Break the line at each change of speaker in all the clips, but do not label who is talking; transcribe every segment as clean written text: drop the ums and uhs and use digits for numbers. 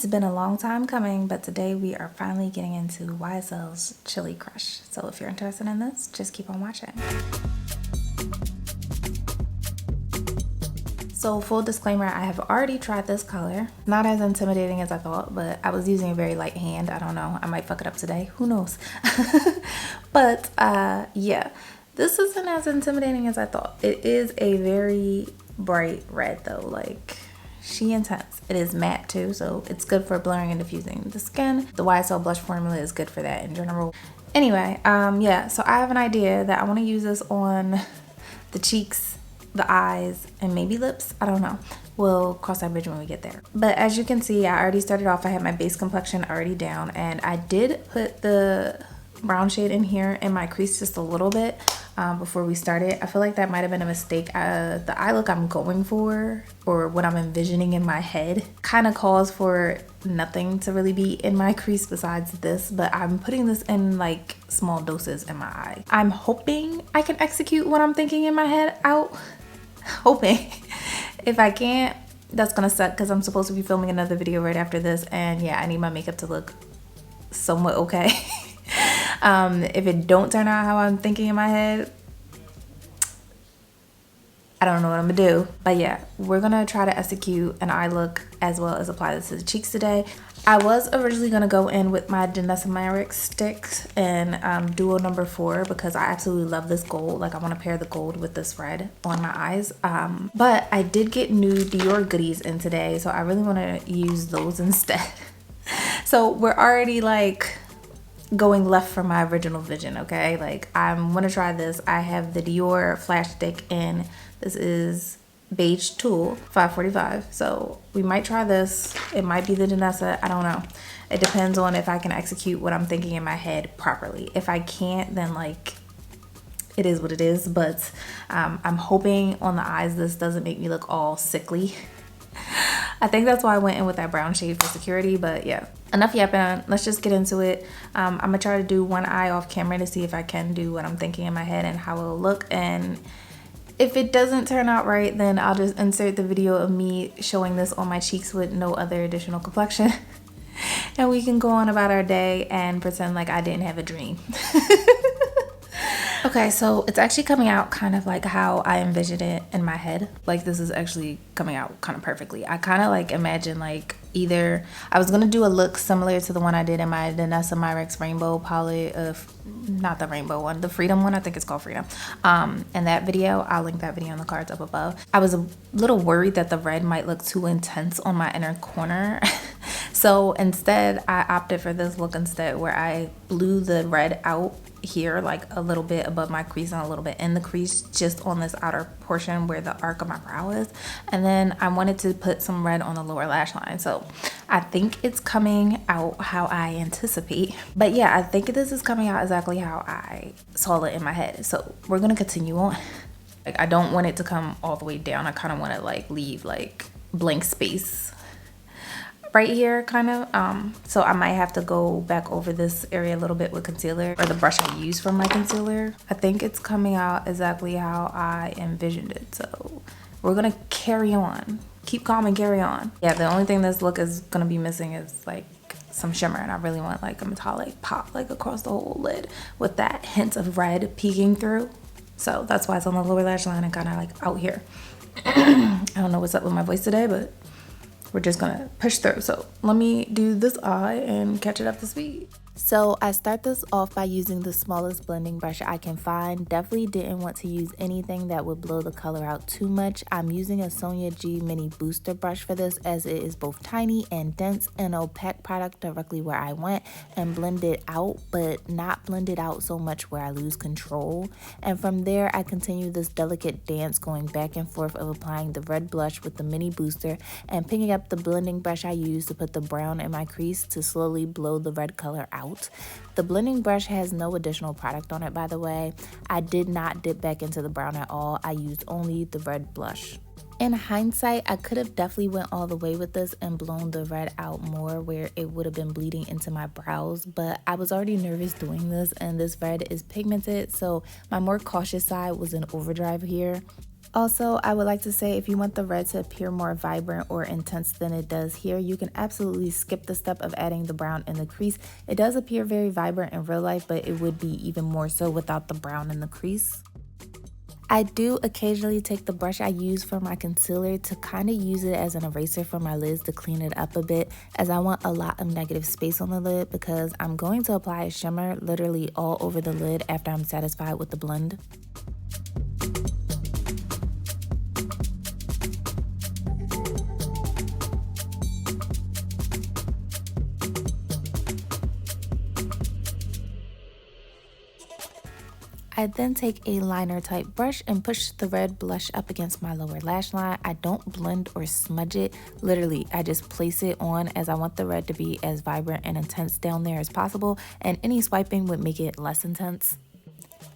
It's been a long time coming, but today we are finally getting into YSL's Chili Crush. So if you're interested in this, just keep on watching. So full disclaimer, I have already tried this color. Not as intimidating as I thought, but I was using a very light hand. I don't know, I might fuck it up today, who knows? But yeah, this isn't as intimidating as I thought. It is a very bright red though, like she intense. It is matte too, so it's good for blurring and diffusing the skin. The YSL blush formula is good for that in general. Anyway, yeah, so I have an idea that I want to use this on the cheeks, the eyes, and maybe lips. I don't know. We'll cross that bridge when we get there. But as you can see, I already started off. I had my base complexion already down, and I did put the brown shade in here in my crease just a little bit before we started. I feel like that might have been a mistake. The eye look I'm going for, or what I'm envisioning in my head, kind of calls for nothing to really be in my crease besides this, but I'm putting this in like small doses in my eye. I'm hoping I can execute what I'm thinking in my head out. Hoping. If I can't, that's gonna suck because I'm supposed to be filming another video right after this, and yeah, I need my makeup to look somewhat okay. If it don't turn out how I'm thinking in my head, I don't know what I'm gonna do. But yeah, we're gonna try to execute an eye look as well as apply this to the cheeks today. I was originally gonna go in with my monochromatic sticks and duo number 4 because I absolutely love this gold. Like I want to pair the gold with this red on my eyes. But I did get new Dior goodies in today, so I really want to use those instead. So we're already like going left from my original vision, okay? Like I'm gonna try this. I have the Dior flash stick in. This is beige tulle 545, so we might try this. It might be the Danessa, I don't know. It depends on if I can execute what I'm thinking in my head properly. If I can't, then like it is what it is. But I'm hoping on the eyes this doesn't make me look all sickly. I think that's why I went in with that brown shade for security. But yeah, enough yapping, let's just get into it. I'm gonna try to do one eye off camera to see if I can do what I'm thinking in my head and how it'll look, and if it doesn't turn out right, then I'll just insert the video of me showing this on my cheeks with no other additional complexion. And we can go on about our day and pretend like I didn't have a dream. Okay, so it's actually coming out kind of like how I envisioned it in my head. Like this is actually coming out kind of perfectly. I kind of like imagine like either I was gonna do a look similar to the one I did in my Danessa Myrex Rainbow palette of, not the rainbow one, the Freedom one. I think it's called Freedom. And that video, I'll link that video in the cards up above. I was a little worried that the red might look too intense on my inner corner. So instead, I opted for this look instead, where I blew the red out here like a little bit above my crease and a little bit in the crease, just on this outer portion where the arc of my brow is. And then I wanted to put some red on the lower lash line. So I think it's coming out how I anticipate. But yeah, I think this is coming out exactly how I saw it in my head. So we're gonna continue on. Like I don't want it to come all the way down. I kind of want to like leave like blank space right here kind of. So I might have to go back over this area a little bit with concealer, or the brush I use for my concealer. I think it's coming out exactly how I envisioned it. So we're gonna carry on, keep calm and carry on. Yeah, the only thing this look is gonna be missing is like some shimmer, and I really want like a metallic pop like across the whole lid with that hint of red peeking through. So that's why it's on the lower lash line and kind of like out here. I don't know what's up with my voice today, but we're just gonna push through. So let me do this eye and catch it up to speed. So I start this off by using the smallest blending brush I can find. Definitely didn't want to use anything that would blow the color out too much. I'm using a Sonia G mini booster brush for this, as it is both tiny and dense and opaque product directly where I went, and blend it out, but not blend it out so much where I lose control. And from there I continue this delicate dance going back and forth of applying the red blush with the mini booster and picking up the blending brush I used to put the brown in my crease to slowly blow the red color out. The blending brush has no additional product on it, by the way. I did not dip back into the brown at all. I used only the red blush. In hindsight, I could have definitely went all the way with this and blown the red out more where it would have been bleeding into my brows, but I was already nervous doing this, and this red is pigmented, so my more cautious side was in overdrive here. Also, I would like to say if you want the red to appear more vibrant or intense than it does here, you can absolutely skip the step of adding the brown in the crease. It does appear very vibrant in real life, but it would be even more so without the brown in the crease. I do occasionally take the brush I use for my concealer to kind of use it as an eraser for my lids to clean it up a bit, as I want a lot of negative space on the lid because I'm going to apply a shimmer literally all over the lid after I'm satisfied with the blend. I then take a liner type brush and push the red blush up against my lower lash line. I don't blend or smudge it. Literally, I just place it on as I want the red to be as vibrant and intense down there as possible, and any swiping would make it less intense.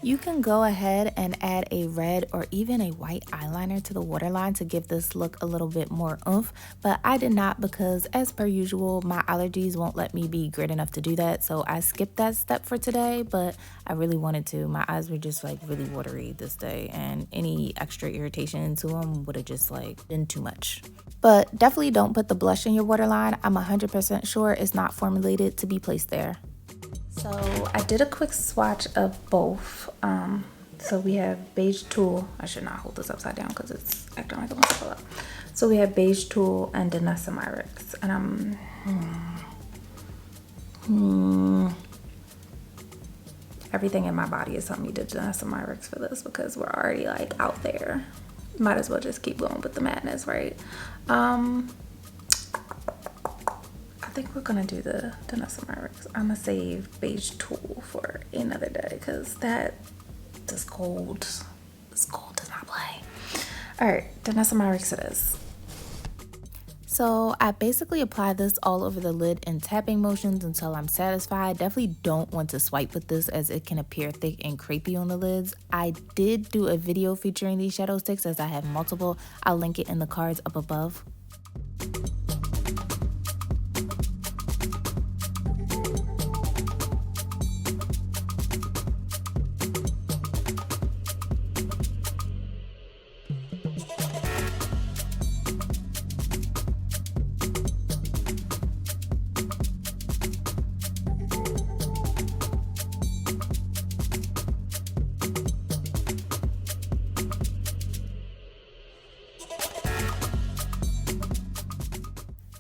You can go ahead and add a red or even a white eyeliner to the waterline to give this look a little bit more oomph, but I did not because, as per usual, my allergies won't let me be great enough to do that, so I skipped that step for today, but I really wanted to. My eyes were just like really watery this day, and any extra irritation into them would have just like been too much. But definitely don't put the blush in your waterline. I'm 100% sure it's not formulated to be placed there. So I did a quick swatch of both. So we have Beige Tulle. I should not hold this upside down because it's acting like it wants to fall up. So we have Beige Tulle and Myrics. And everything in my body is telling me to Myrics for this because we're already like out there. Might as well just keep going with the madness, right? I think we're gonna do the Myrics. I'm gonna save Beige Tulle for another day because this gold does not play. All right, Myrics it is. So I basically apply this all over the lid in tapping motions until I'm satisfied. Definitely don't want to swipe with this as it can appear thick and crepey on the lids. I did do a video featuring these shadow sticks as I have multiple. I'll link it in the cards up above.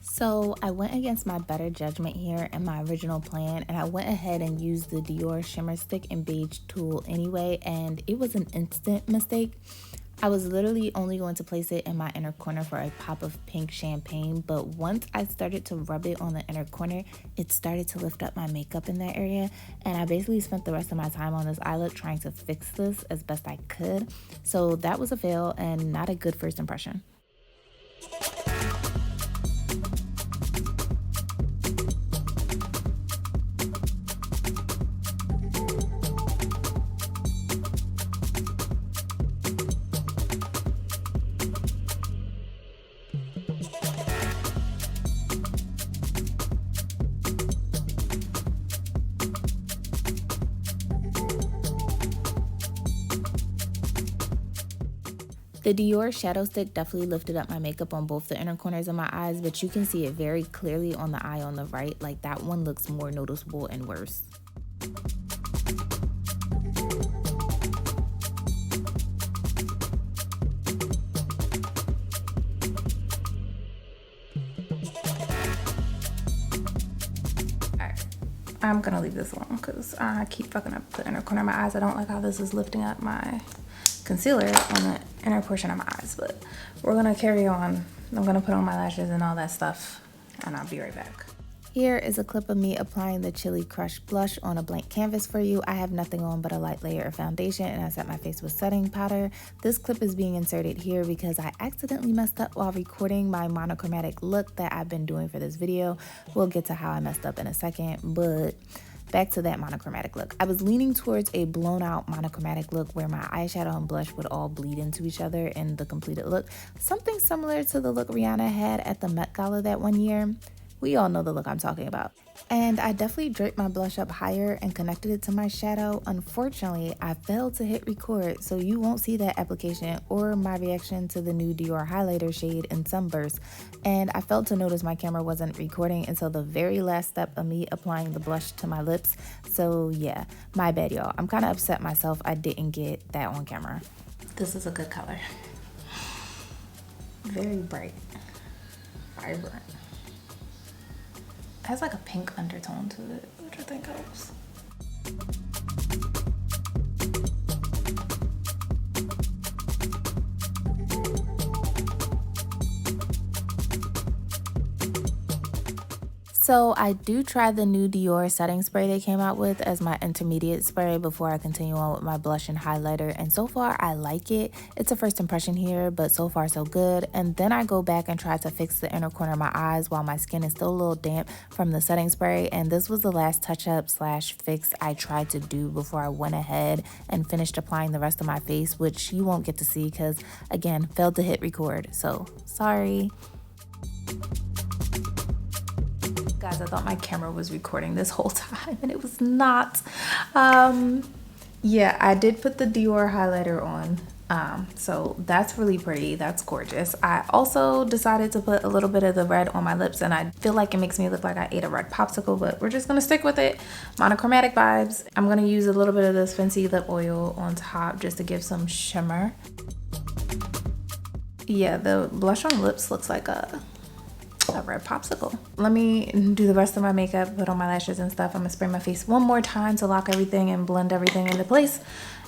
So I went against my better judgment here and my original plan, and I went ahead and used the Dior shimmer stick in Beige Tulle anyway, and it was an instant mistake. I was literally only going to place it in my inner corner for a pop of pink champagne, but once I started to rub it on the inner corner, it started to lift up my makeup in that area, and I basically spent the rest of my time on this eye look trying to fix this as best I could. So that was a fail and not a good first impression. The Dior shadow stick definitely lifted up my makeup on both the inner corners of my eyes, but you can see it very clearly on the eye on the right. Like that one looks more noticeable and worse. I'm gonna leave this alone because I keep fucking up the inner corner of my eyes. I don't like how this is lifting up my concealer on the inner portion of my eyes, but we're gonna carry on. I'm gonna put on my lashes and all that stuff, and I'll be right back. Here is a clip of me applying the Chili Crush blush on a blank canvas for you. I have nothing on but a light layer of foundation, and I set my face with setting powder. This clip is being inserted here because I accidentally messed up while recording my monochromatic look that I've been doing for this video. We'll get to how I messed up in a second, but back to that monochromatic look. I was leaning towards a blown out monochromatic look where my eyeshadow and blush would all bleed into each other in the completed look. Something similar to the look Rihanna had at the Met Gala that one year. We all know the look I'm talking about. And I definitely draped my blush up higher and connected it to my shadow. Unfortunately, I failed to hit record, so you won't see that application or my reaction to the new Dior highlighter shade in Sunburst. And I failed to notice my camera wasn't recording until the very last step of me applying the blush to my lips. So yeah, my bad, y'all. I'm kind of upset myself I didn't get that on camera. This is a good color. Very bright, vibrant. It has like a pink undertone to it, which I think helps. So I do try the new Dior setting spray they came out with as my intermediate spray before I continue on with my blush and highlighter, and so far I like it. It's a first impression here, but so far so good. And then I go back and try to fix the inner corner of my eyes while my skin is still a little damp from the setting spray, and this was the last touch up slash fix I tried to do before I went ahead and finished applying the rest of my face, which you won't get to see because again, failed to hit record, so sorry. Guys, I thought my camera was recording this whole time and it was not. Yeah, I did put the Dior highlighter on, so that's really pretty. That's gorgeous. I also decided to put a little bit of the red on my lips, and I feel like it makes me look like I ate a red popsicle, but we're just gonna stick with it. Monochromatic vibes. I'm gonna use a little bit of this Fancy lip oil on top just to give some shimmer. Yeah, the blush on lips looks like a red popsicle. Let me do the rest of my makeup, put on my lashes and stuff. I'm gonna spray my face one more time to lock everything and blend everything into place,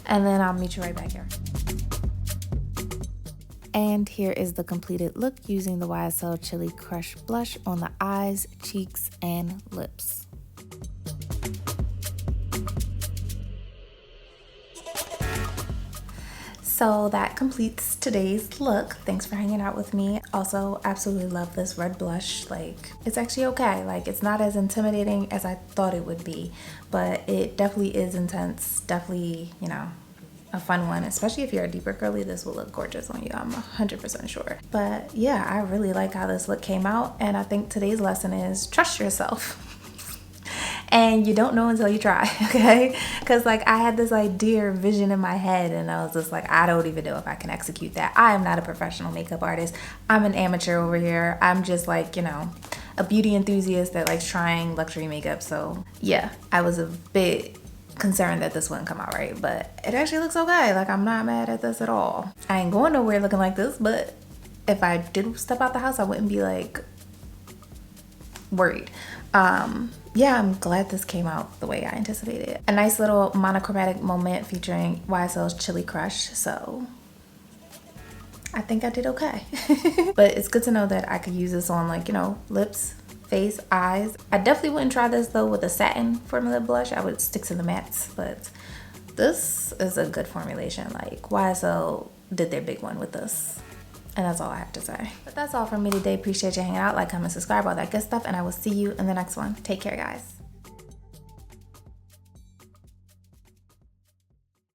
and then I'll meet you right back here. And here is the completed look using the YSL Chili Crush blush on the eyes, cheeks, and lips. So that completes today's look. Thanks for hanging out with me. Also, absolutely love this red blush. Like, it's actually okay. Like, it's not as intimidating as I thought it would be, but it definitely is intense. Definitely, you know, a fun one, especially if you're a deeper curly. This will look gorgeous on you, I'm 100% sure. But yeah, I really like how this look came out, and I think today's lesson is trust yourself. And you don't know until you try, okay? Because like I had this idea or vision in my head, and I was just like, I don't even know if I can execute that. I am not a professional makeup artist. I'm an amateur over here. I'm just like, you know, a beauty enthusiast that likes trying luxury makeup. So yeah, I was a bit concerned that this wouldn't come out right, but it actually looks okay. Like, I'm not mad at this at all. I ain't going nowhere looking like this, but if I did step out the house, I wouldn't be like worried. Yeah, I'm glad this came out the way I anticipated. A nice little monochromatic moment featuring YSL's Chili Crush, so I think I did okay. But it's good to know that I could use this on, like, you know, lips, face, eyes. I definitely wouldn't try this though with a satin formula blush. I would stick to the mattes, but this is a good formulation. Like, YSL did their big one with this. And that's all I have to say. But that's all from me today. Appreciate you hanging out. Like, comment, subscribe, all that good stuff. And I will see you in the next one. Take care, guys.